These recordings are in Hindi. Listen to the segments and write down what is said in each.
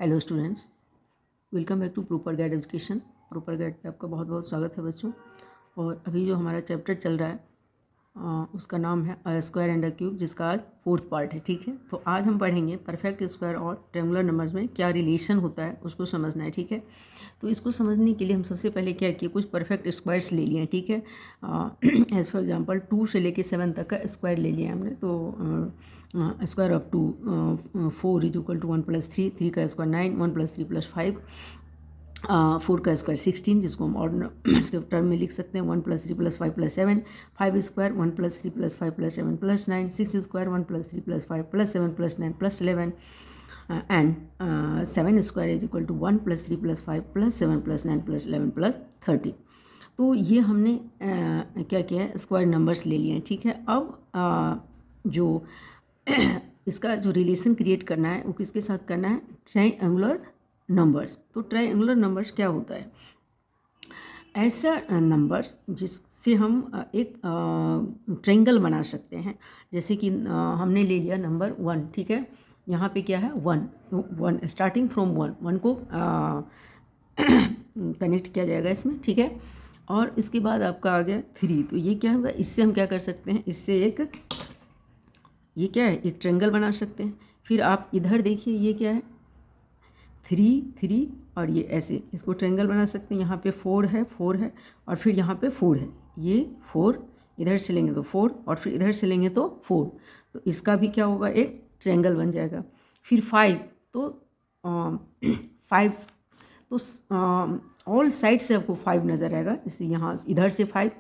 Hello students, welcome back to proper guide education. Proper guide पे आपका बहुत बहुत स्वागत है बच्चों। और अभी जो हमारा चैप्टर चल रहा है उसका नाम है a square and a cube, जिसका आज 4th पार्ट है। ठीक है, तो आज हम पढ़ेंगे परफेक्ट स्क्वायर और ट्रायंगुलर नंबर्स में क्या रिलेशन होता है उसको समझना है। ठीक है, तो इसको समझने के लिए हम सबसे पहले क्या किए, कुछ परफेक्ट स्क्वायर्स ले लिए हैं। ठीक है, एज फॉर एग्जांपल 2 से लेके 7 तक का स्क्वायर ले लिया हमने। तो square of 2 4 is equal to 1 + 3, 3 का स्क्वायर 9, 1 + 3 + 5, 4 का स्क्वायर 16, जिसको हम ऑर्डिनल इसके टर्म में लिख सकते हैं 1 + 3 + 5 + 7, 5 square 1 + 3 + 5 + 7 + 9, 6 square 1 + 3 + 5 + 7 + 9 + 11, and 7 square is equal to 1 + 3 + 5 + 7 + 9 + 11 + 30। तो ये हमने क्या किया है, स्क्वायर नंबर्स ले लिए हैं। ठीक है, अब जो इसका जो रिलेशन क्रिएट करना है वो किसके साथ करना है, ट्रायंगुलर नंबर्स। तो ट्रायंगुलर नंबर्स क्या होता है, ऐसा नंबर जिससे हम एक ट्रायंगल बना सकते हैं। जैसे कि हमने ले लिया नंबर 1। ठीक है, यहाँ पे क्या है 1 स्टार्टिंग फ्रॉम 1 को कनेक्ट किया जाएगा इसमें। ठीक है, और इसके बाद आपका आ गया 3। तो ये क्या होगा, इससे हम क्या कर सकते हैं, इससे ये क्या है, एक ट्रायंगल बना सकते हैं। फिर आप इधर देखिए, ये क्या है 3 और ये ऐसे इसको ट्रायंगल बना सकते हैं। यहाँ पे 4 है और फिर यहाँ पे 4 है, ये 4 इधर से लेंगे तो 4 और फिर इधर से लेंगे तो 4, तो इसका भी क्या होगा, एक ट्रायंगल बन जाएगा। फिर 5 तो 5 तो ऑल साइड से आपको 5 नज़र आएगा, इसलिए यहाँ इधर से 5,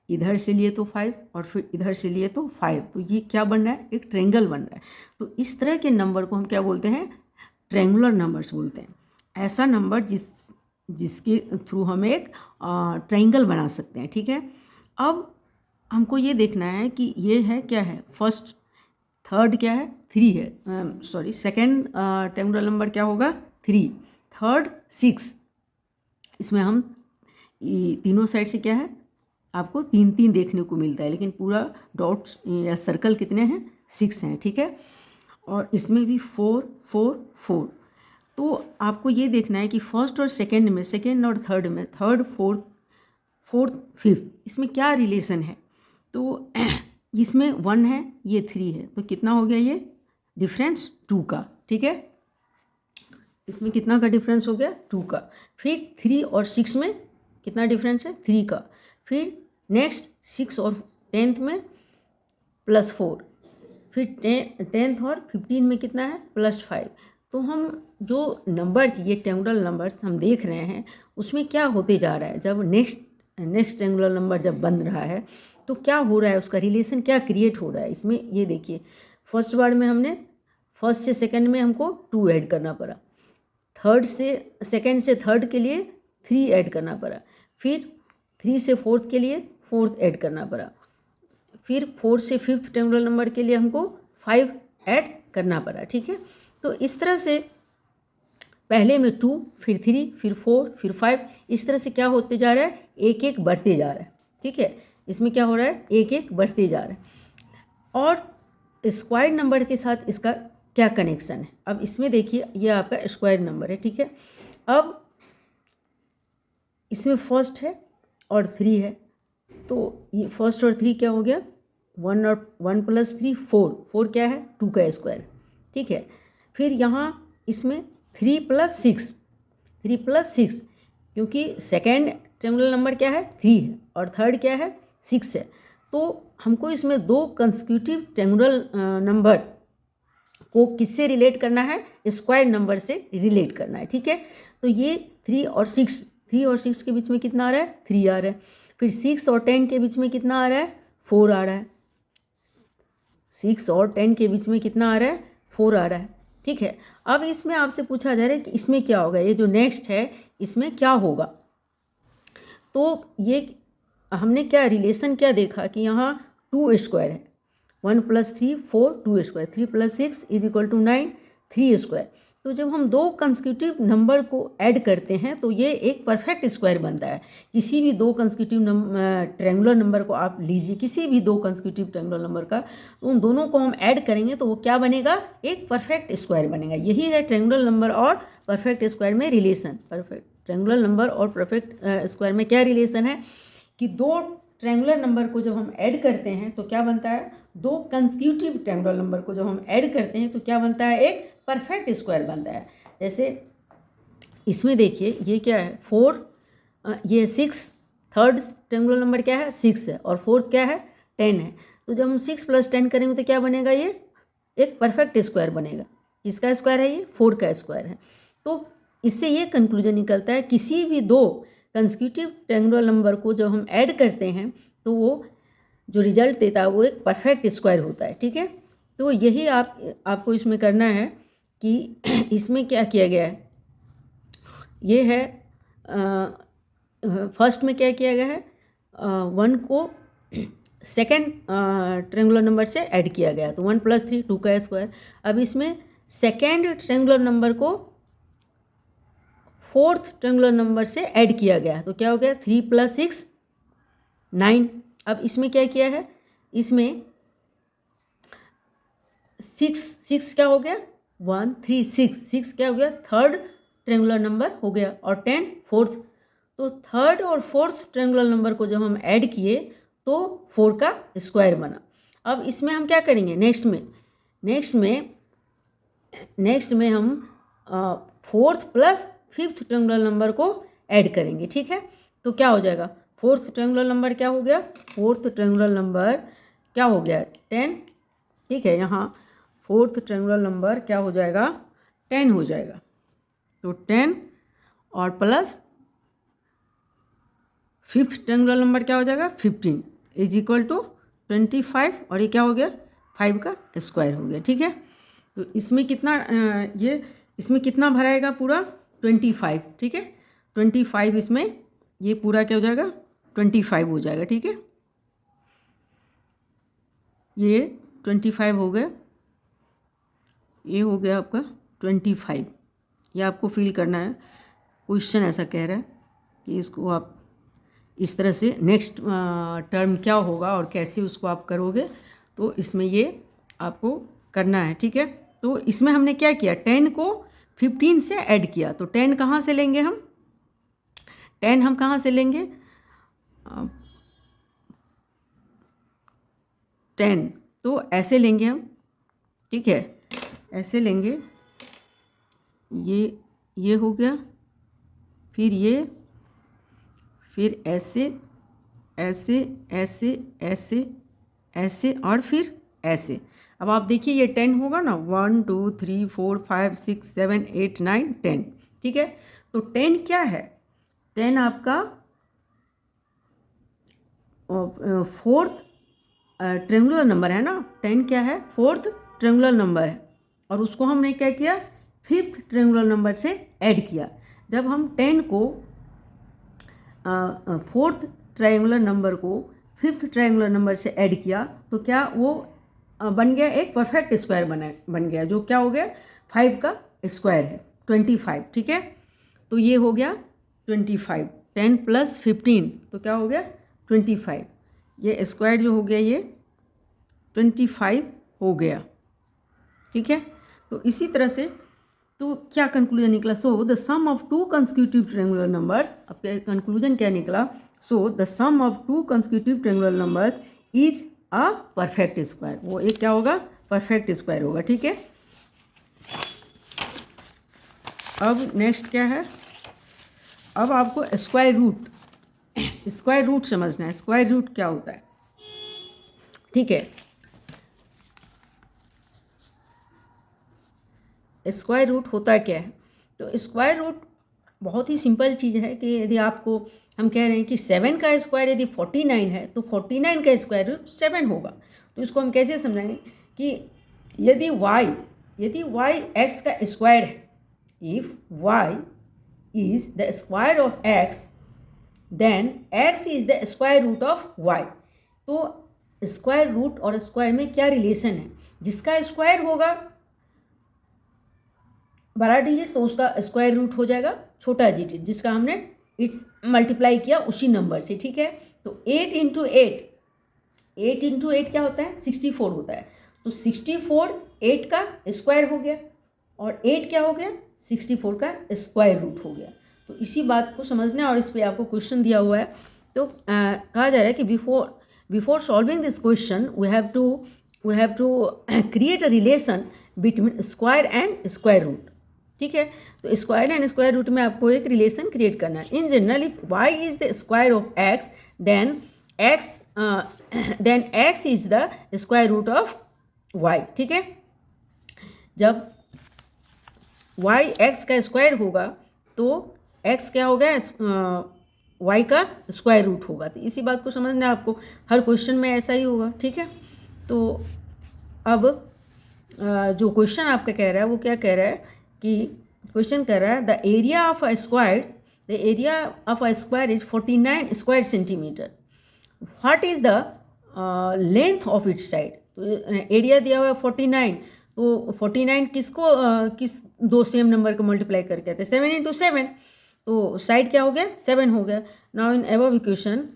इधर से लिए तो 5 और फिर इधर से लिए तो 5, तो ये क्या बन रहा है, एक ट्रायंगल बन रहा है। तो इस तरह के नंबर को हम क्या बोलते हैं, ट्रायंगुलर नंबर्स बोलते हैं। ऐसा नंबर जिसके थ्रू हम एक ट्रायंगल बना सकते हैं। ठीक है, अब हमको ये देखना है कि ये है क्या है, फर्स्ट थर्ड क्या है 3 है, सॉरी सेकेंड ट्रायंगुलर नंबर क्या होगा 3, थर्ड 6। इसमें हम तीनों साइड से क्या है, आपको 3 देखने को मिलता है, लेकिन पूरा डॉट्स या सर्कल कितने हैं, 6 हैं। ठीक है, और इसमें भी 4 4 4। तो आपको ये देखना है कि फर्स्ट और सेकंड में, सेकंड और थर्ड में, थर्ड फोर्थ फोर्थ फिफ्थ, इसमें क्या रिलेशन है। तो इसमें 1 है, ये 3 है, तो कितना हो गया ये डिफरेंस 2 का। ठीक है, इसमें कितना का डिफरेंस हो गया 2 का। फिर 3 और 6 में कितना डिफरेंस है 3 का। फिर नेक्स्ट 6 और 10th में +4, फिर 10th और 15 में कितना है +5। तो हम जो नंबर्स, ये ट्रायंगुलर नंबर्स हम देख रहे हैं, उसमें क्या होते जा रहा है, जब नेक्स्ट ट्रायंगुलर नंबर जब बन रहा है तो क्या हो रहा है, उसका रिलेशन क्या क्रिएट हो रहा है। इसमें ये देखिए, फर्स्ट बार में हमने फर्स्ट से सेकंड में हमको 2 ऐड करना पड़ा, थर्ड से सेकंड से थर्ड के लिए 3 ऐड करना पड़ा, फिर 3 से फोर्थ के लिए 4th ऐड करना पड़ा, फिर 4 से 5th ट्रायंगुलर नंबर के लिए हमको 5 ऐड करना पड़ा। ठीक है, तो इस तरह से पहले में 2, फिर 3, फिर 4, फिर 5, इस तरह से क्या होते जा रहा है, एक एक बढ़ते जा रहा है। ठीक है, इसमें क्या हो रहा है, एक एक बढ़ते जा रहा है। और स्क्वायर नंबर के साथ इसका क्या कनेक्शन है, अब इसमें देखिए, ये आपका स्क्वायर नंबर है। ठीक है, अब इसमें फर्स्ट है और 3 है, तो ये फर्स्ट और 3 क्या हो गया, 1 और 1 + 3 4, 4 क्या है 2 का स्क्वायर। ठीक है, फिर यहाँ इसमें 3 + 6, 3 + 6, क्योंकि सेकेंड ट्रायंगुलर नंबर क्या है 3 है और थर्ड क्या है 6 है, तो हमको इसमें 2 कंसेक्यूटिव ट्रायंगुलर नंबर को किससे रिलेट करना है, स्क्वायर नंबर से रिलेट करना है। ठीक है, तो ये 3 और 6 के बीच में कितना आ रहा है 3 आ रहा है। फिर 6 और 10 के बीच में कितना आ रहा है 4 आ रहा है, 6 और 10 के बीच में कितना आ रहा है 4 आ रहा है। ठीक है, अब इसमें आपसे पूछा जा रहा है कि इसमें क्या होगा, ये जो नेक्स्ट है इसमें क्या होगा। तो ये हमने क्या रिलेशन क्या देखा कि यहाँ 2 स्क्वायर है, 1 + 3 4, 2 स्क्वायर, 3 + 6 = 9, 3 स्क्वायर। तो जब हम दो कंसेक्यूटिव नंबर को ऐड करते हैं तो ये एक परफेक्ट स्क्वायर बनता है। किसी भी दो कंसेक्यूटिव ट्रायंगुलर नंबर को आप लीजिए, किसी भी दो कंसेक्यूटिव ट्रायंगुलर नंबर का, तो उन दोनों को हम ऐड करेंगे तो वो क्या बनेगा, एक परफेक्ट स्क्वायर बनेगा। यही है ट्रायंगुलर नंबर और परफेक्ट स्क्वायर में रिलेशन। परफेक्ट ट्रायंगुलर नंबर और परफेक्ट स्क्वायर में क्या रिलेशन है कि दो ट्रायंगुलर नंबर को जब हम ऐड करते हैं तो क्या बनता है, दो कंसेक्यूटिव ट्रायंगुलर नंबर को जब हम ऐड करते हैं तो क्या बनता है, एक परफेक्ट स्क्वायर बनता है। जैसे इसमें देखिए ये क्या है, 4, ये 6, थर्ड ट्रायंगुलर नंबर क्या है, 6 है, और फोर्थ क्या है, 10 है। तो जब हम 6 + 10 करेंगे तो क्या बनेगा, ये एक परफेक्ट स्क्वायर बनेगा। किसका स्क्वायर है, ये 4 का स्क्वायर है। तो इससे ये कंक्लूजन निकलता है, किसी भी दो कंसेक्यूटिव ट्रायंगुलर नंबर को जब हम ऐड करते हैं तो वो जो रिजल्ट देता है वो एक परफेक्ट स्क्वायर होता है। ठीक है, तो यही आपको इसमें करना है कि इसमें क्या किया गया है, ये है फर्स्ट में क्या किया गया है, 1 को सेकेंड ट्रायंगुलर नंबर से ऐड किया गया, तो 1 + 3 2 का स्क्वायर। अब इसमें सेकेंड ट्रायंगुलर नंबर को फोर्थ ट्रायंगुलर नंबर से ऐड किया गया, तो क्या हो गया, 3 + 6 9। अब इसमें क्या किया है, इसमें 6 क्या हो गया, 1 3 6 क्या हो गया, थर्ड ट्रायंगुलर नंबर हो गया, और 10 फोर्थ। तो थर्ड और फोर्थ ट्रायंगुलर नंबर को जब हम ऐड किए तो 4 का स्क्वायर बना। अब इसमें हम क्या करेंगे, नेक्स्ट में हम fourth plus fifth triangular number को ऐड करेंगे। ठीक है, तो क्या हो जाएगा, फोर्थ ट्रायंगुलर नंबर क्या हो गया, फोर्थ ट्रायंगुलर नंबर क्या हो गया, 10। ठीक है, यहाँ फोर्थ ट्रायंगुलर नंबर क्या हो जाएगा, 10 हो जाएगा। तो 10 और प्लस फिफ्थ ट्रायंगुलर नंबर क्या हो जाएगा, 15 = 25, और ये क्या हो गया, 5 का स्क्वायर हो गया। ठीक है, तो इसमें कितना इसमें कितना भराएगा, पूरा 25। ठीक है, 25 इसमें ये पूरा क्या हो जाएगा, 25 हो जाएगा। ठीक है, ये 25 हो गया, ये हो गया आपका 25। ये आपको फिल करना है, क्वेश्चन ऐसा कह रहा है कि इसको आप इस तरह से नेक्स्ट टर्म क्या होगा और कैसे उसको आप करोगे, तो इसमें ये आपको करना है। ठीक है, तो इसमें हमने क्या किया, 10 को 15 से ऐड किया, तो 10 कहाँ से लेंगे हम, 10 हम कहाँ से लेंगे, 10 तो ऐसे लेंगे हम। ठीक है, ऐसे लेंगे, ये हो गया, फिर ये, फिर ऐसे ऐसे ऐसे ऐसे ऐसे और फिर ऐसे। अब आप देखिए ये 10 होगा ना, 1 2 3 4 5 6 7 8 9 10। ठीक है, तो 10 क्या है, 10 आपका फोर्थ ट्रायंगुलर नंबर है ना, 10 क्या है, फोर्थ ट्रायंगुलर नंबर है, और उसको हमने क्या किया, फिफ्थ ट्रायंगुलर नंबर से ऐड किया। जब हम 10 को फोर्थ ट्रायंगुलर नंबर को फिफ्थ ट्रायंगुलर नंबर से ऐड किया तो क्या वो बन गया, एक परफेक्ट स्क्वायर बन गया, जो क्या हो गया, 5 का स्क्वायर है, 25। ठीक है, तो ये हो गया 25, 10 + 15 तो क्या हो गया, 25। ये स्क्वायर जो हो गया ये 25 हो गया। ठीक है, तो इसी तरह से तो क्या कंक्लूजन निकला, so the sum of two consecutive triangular numbers, अब कंक्लूजन क्या निकला, so the sum of two consecutive triangular numbers is a perfect square, वो एक क्या होगा, परफेक्ट स्क्वायर होगा। ठीक है, अब नेक्स्ट क्या है, अब आपको स्क्वायर रूट समझना है, स्क्वायर रूट क्या होता है। ठीक है, स्क्वायर रूट होता क्या है, तो स्क्वायर रूट बहुत ही सिंपल चीज़ है कि यदि आपको हम कह रहे हैं कि 7 का स्क्वायर यदि 49 है तो 49 का स्क्वायर रूट 7 होगा। तो इसको हम कैसे समझाएंगे कि यदि y x का स्क्वायर है, if y is the square of x then x is the square root of y। तो स्क्वायर रूट और स्क्वायर में क्या रिलेशन है, जिसका स्क्वायर होगा बड़ा डिजिट तो उसका स्क्वायर रूट हो जाएगा छोटा डिजिट जिसका हमने इट्स मल्टीप्लाई किया उसी नंबर से, ठीक है। तो 8 इंटू 8 क्या होता है, 64 होता है। तो 64 8 का स्क्वायर हो गया और 8 क्या हो गया, 64 का स्क्वायर रूट हो गया। तो इसी बात को समझना है और इस पर आपको क्वेश्चन दिया हुआ है। तो कहा जा रहा है कि before solving this question we have to create a relation between square and square root, ठीक है। तो स्क्वायर एंड स्क्वायर रूट में आपको एक रिलेशन क्रिएट करना है। In general if y is the square of x then x is the square root of y, ठीक है। जब y x का स्क्वायर होगा तो x क्या होगा, y का स्क्वायर रूट होगा। तो इसी बात को समझना है आपको, हर क्वेश्चन में ऐसा ही होगा, ठीक है। तो अब जो क्वेश्चन आपका कह रहा है वो क्या कह रहा है कि क्वेश्चन कह रहा है the area of a square is 49 square centimetre, what is the length of its side. तो एरिया दिया हुआ है 49, तो 49 किस दो सेम नंबर को मल्टीप्लाई करके आते हैं, 7 इंटू 7, तो साइड क्या हो गया, 7 हो गया। नाउ इन अबव इक्वेशन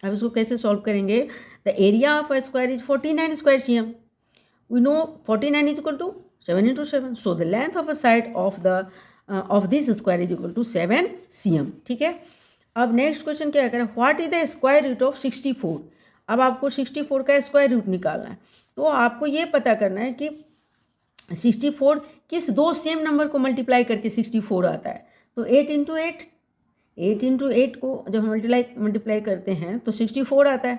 अब इसको कैसे सॉल्व करेंगे, the area of a square is 49 square cm, we know 49 is equal to 7 into 7, so the length of a side of this square is equal to 7 cm, ठीक है। अब नेक्स्ट क्वेश्चन क्या करें, what is the square root of 64। अब आपको 64 का स्क्वायर रूट निकालना है। तो आपको ये पता करना है कि 64 किस दो सेम नंबर को मल्टीप्लाई करके 64 आता है। तो 8 इंटू 8 को जब हम मल्टीप्लाई करते हैं तो 64 आता है।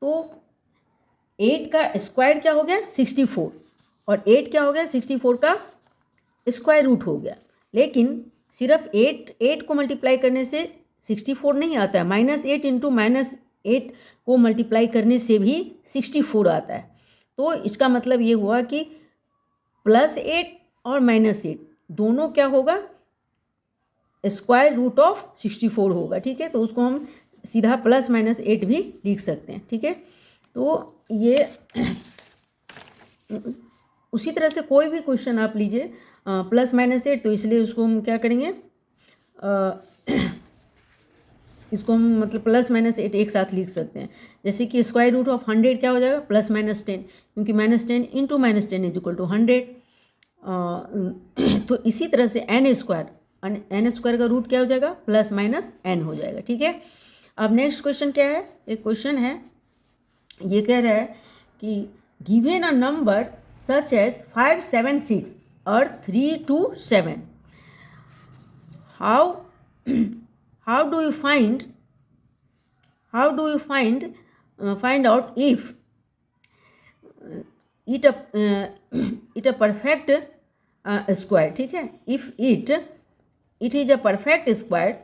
तो 8 का स्क्वायर क्या हो गया, 64, और 8 क्या हो गया, 64 का स्क्वायर रूट हो गया। लेकिन सिर्फ 8 को मल्टीप्लाई करने से 64 नहीं आता है, -8 इंटू -8 को मल्टीप्लाई करने से भी 64 आता है। तो इसका मतलब ये हुआ कि +8 और -8 दोनों क्या होगा, स्क्वायर रूट ऑफ 64 होगा, ठीक है। तो उसको हम सीधा +-8 भी लिख सकते हैं, ठीक है। तो ये उसी तरह से कोई भी क्वेश्चन आप लीजिए +-8, तो इसलिए उसको हम क्या करेंगे, इसको हम मतलब +-8 एक साथ लिख सकते हैं। जैसे कि स्क्वायर रूट ऑफ 100 क्या हो जाएगा, +-10, क्योंकि -10 इंटू -10 इज इक्वल टू 100। तो इसी तरह से n स्क्वायर का रूट क्या हो जाएगा, +-n हो जाएगा, ठीक है। अब नेक्स्ट क्वेश्चन क्या है, एक क्वेश्चन है, ये कह रहा है कि given a number such as 5, 7, 6 और 3, 2, 7, how do you find out if it a perfect square, ठीक है। if it is a perfect square,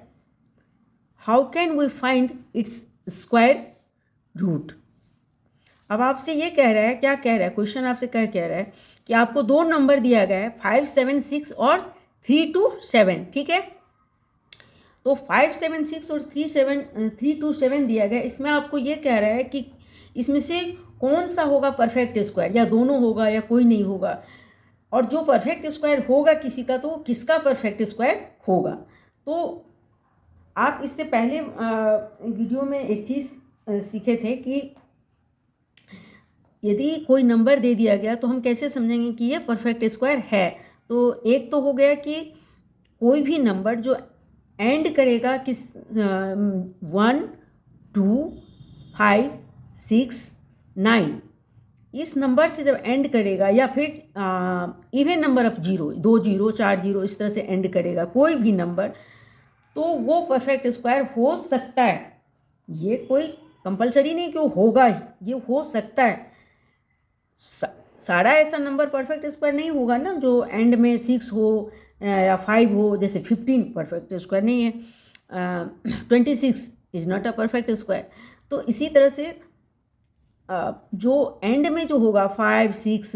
how can we find its square root। अब आपसे ये कह रहा है, क्या कह रहा है क्वेश्चन, आपसे क्या कह रहा है कि आपको दो नंबर दिया गया है 5, 7, 6 और 3, 2, 7, ठीक है। तो 5, 7, 6 और 3, 2, 7 दिया गया, इसमें आपको ये कह रहा है कि इसमें से कौन सा होगा परफेक्ट स्क्वायर, या दोनों होगा या कोई नहीं होगा। और जो परफेक्ट स्क्वायर होगा किसी का, तो किसका परफेक्ट स्क्वायर होगा। तो आप इससे पहले वीडियो में एक चीज़ सीखे थे कि यदि कोई नंबर दे दिया गया तो हम कैसे समझेंगे कि ये परफेक्ट स्क्वायर है। तो एक तो हो गया कि कोई भी नंबर जो एंड करेगा किस 1, 2, 5, 6, 9, इस नंबर से जब एंड करेगा, या फिर इवन नंबर ऑफ 0, 2 0, 4 0, इस तरह से एंड करेगा कोई भी नंबर, तो वो परफेक्ट स्क्वायर हो सकता है। ये कोई कंपलसरी नहीं कि वो होगा, ये हो सकता है। सारा ऐसा नंबर परफेक्ट स्क्वायर नहीं होगा ना जो एंड में 6 हो या 5 हो। जैसे 15 परफेक्ट स्क्वायर नहीं है, 26 is not a perfect square. तो इसी तरह से जो एंड में जो होगा 5, 6,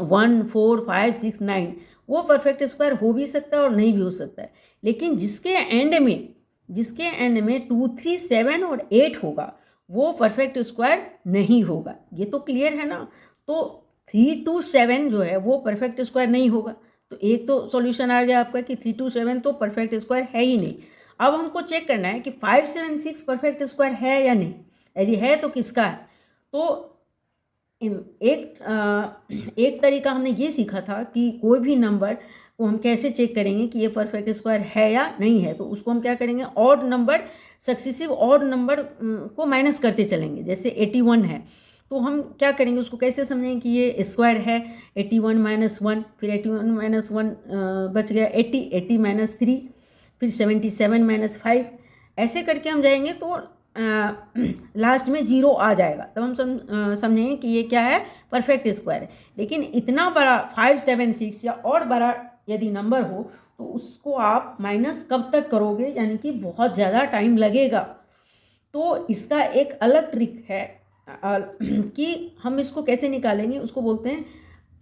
1, 4, 5, 6, 9, वो परफेक्ट स्क्वायर हो भी सकता है और नहीं भी हो सकता है। लेकिन जिसके एंड में 2, 3, 7 और 8 होगा, वो परफेक्ट स्क्वायर नहीं होगा। ये तो क्लियर है ना। तो 3, 2, 7 जो है वो परफेक्ट स्क्वायर नहीं होगा। तो एक तो सॉल्यूशन आ गया आपका कि 327 तो परफेक्ट स्क्वायर है ही नहीं। अब हमको चेक करना है कि 576 परफेक्ट स्क्वायर है या नहीं, यदि है तो किसका है। तो एक तरीका हमने ये सीखा था कि कोई भी नंबर को हम कैसे चेक करेंगे कि ये परफेक्ट स्क्वायर है या नहीं है। तो उसको हम क्या करेंगे, odd number, successive odd number को माइनस करते चलेंगे। जैसे 81 है तो हम क्या करेंगे, उसको कैसे समझेंगे कि ये स्क्वायर है। 81 - 1, फिर 81 - 1 बच गया 80, 80 - 3, फिर 77 - 5, ऐसे करके हम जाएंगे तो लास्ट में 0 आ जाएगा। तब हम समझेंगे कि ये क्या है, परफेक्ट स्क्वायर है। लेकिन इतना बड़ा 576 या और बड़ा यदि नंबर हो तो उसको आप माइनस कब तक करोगे, यानी कि बहुत ज़्यादा टाइम लगेगा। तो इसका एक अलग ट्रिक है कि हम इसको कैसे निकालेंगे, उसको बोलते हैं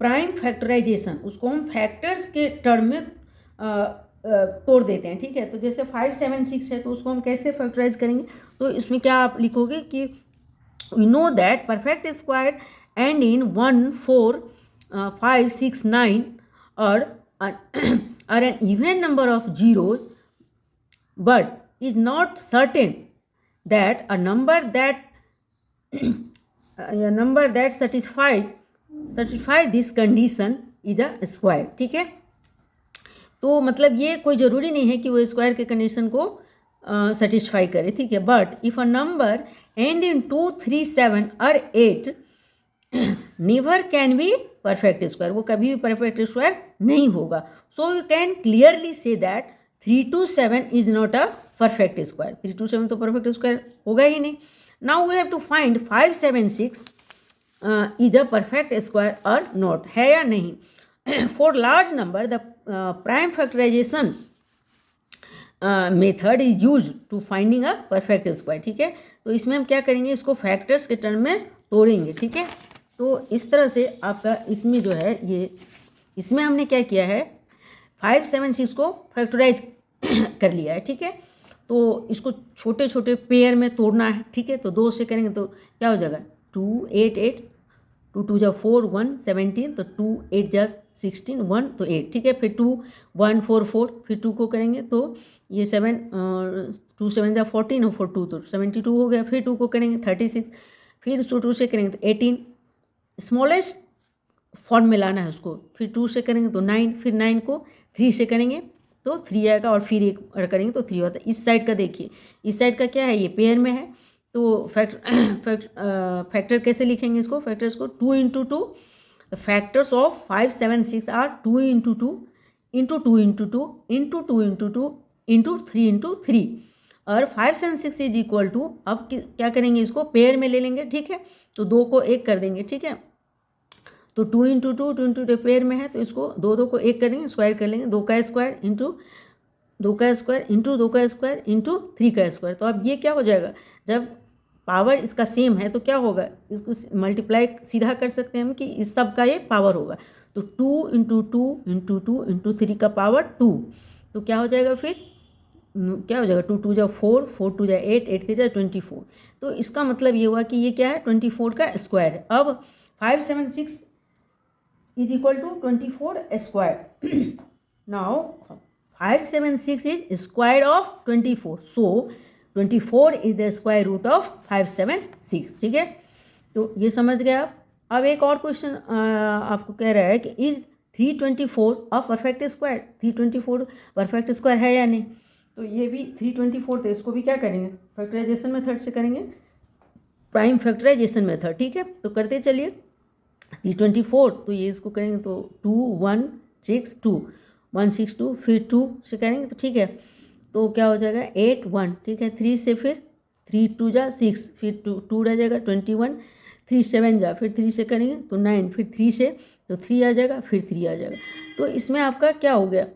प्राइम फैक्टराइजेशन। उसको हम फैक्टर्स के टर्म में तोड़ देते हैं, ठीक है। तो जैसे 576 है तो उसको हम कैसे फैक्टराइज करेंगे, तो इसमें क्या आप लिखोगे कि we know that perfect square end in 1, 4, 5, 6, 9 और are an even number of zeros, but is not certain that a number that satisfy this condition is a square, ठीक है। तो मतलब ये कोई ज़रूरी नहीं है कि वो स्क्वायर के कंडीशन को सेटिस्फाई करे, ठीक है। But if a number end in 2, 3, 7 और 8 never can be perfect square, वो कभी भी परफेक्ट स्क्वायर नहीं होगा। So you can clearly see that 327 is not a perfect square. 327 तो परफेक्ट स्क्वायर होगा ही नहीं। Now we have to find 576 is a perfect square और नॉट, है या नहीं। For large number the prime factorization method is use to finding a perfect square, ठीक है। तो इसमें हम क्या करेंगे, इसको फैक्टर्स के टर्म में तोड़ेंगे, ठीक है। तो इस तरह से आपका इसमें जो है ये, इसमें हमने क्या किया है, 576 को फैक्टराइज कर लिया है, ठीक है। तो इसको छोटे छोटे पेयर में तोड़ना है, ठीक है। तो 2 से करेंगे तो क्या हो जाएगा, 2, 8, 8, 2, 2 जा 4, 1, 17, तो 2, 8 जा 16, 1 तो 8, ठीक है। फिर 2, 1, 4, 4, फिर 2 को करेंगे तो ये 7, 2, 7 जा 14 और 4, 2 तो 72 हो गया। फिर 2 को करेंगे 36, फिर उसको 2 से करेंगे तो 18, स्मॉलेस्ट फॉर्म में लाना है उसको। फिर 2 से करेंगे तो 9, फिर 9 को 3 से करेंगे तो 3 आएगा, और फिर एक करेंगे तो 3 होता है। इस साइड का देखिए, इस साइड का क्या है, ये पेयर में है। तो फैक्टर कैसे लिखेंगे इसको, फैक्टर्स को 2 × 2, द फैक्टर्स ऑफ 576 आर 2 × 2 × 2 × 2 × 2 × 2 × 3 × 3, और 576 इज इक्वल टू, अब क्या करेंगे, इसको पेयर में ले लेंगे, ठीक है। तो 2 को 1 कर देंगे, ठीक है। तो 2 × 2, 2 × 2 पेयर में है तो इसको 2 को 1 करेंगे, स्क्वायर कर लेंगे, 2 का स्क्वायर इंटू 2 का स्क्वायर इंटू 2 का स्क्वायर इंटू 3 का स्क्वायर। तो अब ये क्या हो जाएगा, जब पावर इसका सेम है तो क्या होगा, इसको मल्टीप्लाई सीधा कर सकते हैं हम कि इस सब का ये पावर होगा। तो 2 × 2 × 2 × 3 का पावर 2, तो क्या हो जाएगा, फिर क्या हो जाएगा, 2, 2 जा 4, 4, 2 जा 8, 8, 3 जा 24। तो इसका मतलब ये हुआ कि ये क्या है, 24 का स्क्वायर है। अब 576 is equal to 24 square. Now 576 is square of 24. So 24 is the square root of 576, ठीक है। तो ये समझ गए आप। अब एक और क्वेश्चन आपको कह रहा है कि is 324 a perfect square, 324 perfect square है या नहीं। तो ये भी 324 थे, इसको भी क्या करेंगे, फैक्टराइजेशन मेथड से करेंगे, प्राइम फैक्टराइजेशन मेथड, ठीक है। तो करते चलिए 324, तो ये इसको करेंगे तो 2, 1, 6, 2, 1, 6, 2, फिर 2 से करेंगे तो ठीक है। तो क्या हो जाएगा 8, 1, ठीक है। 3 से फिर 3, 2 जा 6, फिर 2 रह जाएगा 21, 3, 7 जा, फिर 3 से करेंगे तो 9, फिर 3 से तो 3 आ जाएगा, फिर 3 आ जाएगा। तो इसमें आपका क्या हो गया,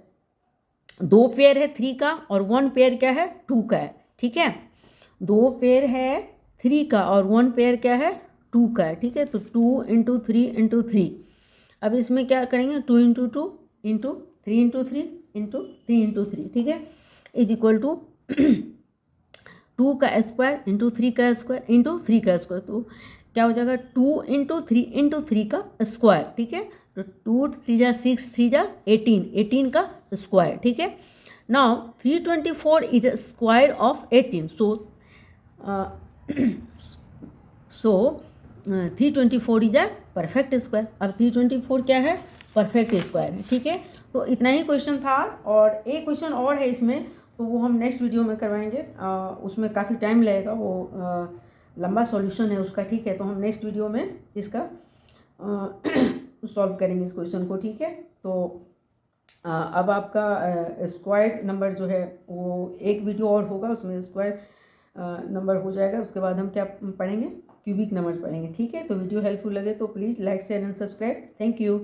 2 पेयर है 3 का और 1 पेयर क्या है, 2 का है, ठीक है। 2 पेयर है 3 का और 1 पेयर क्या है, 2 का है, ठीक है। तो 2 × 3 × 3, अब इसमें क्या करेंगे, 2 × 2 × 3 × 3 × 3 × 3, ठीक है, इज इक्वल टू 2 का स्क्वायर इंटू 3 का स्क्वायर इंटू 3 का स्क्वायर। तो क्या हो जाएगा, 2 × 3 × 3 का स्क्वायर, ठीक है। तो 2 3 जा 6 3 जा 18, 18 का स्क्वायर, ठीक है। Now 324 is a square of 18, so 324 is a perfect square. अब 324 क्या है, परफेक्ट स्क्वायर है, ठीक है। तो इतना ही क्वेश्चन था, और एक क्वेश्चन और है इसमें, तो वो हम नेक्स्ट वीडियो में करवाएंगे। उसमें काफ़ी टाइम लगेगा, वो लंबा सॉल्यूशन है उसका, ठीक है। तो हम नेक्स्ट वीडियो में इसका सॉल्व करेंगे इस क्वेश्चन को, ठीक है। तो अब आपका स्क्वायर नंबर जो है वो एक वीडियो और होगा, उसमें स्क्वायर नंबर हो जाएगा। उसके बाद हम क्या पढ़ेंगे, क्यूबिक नंबर पढ़ेंगे, ठीक है। तो वीडियो हेल्पफुल लगे तो please like share and subscribe. Thank you.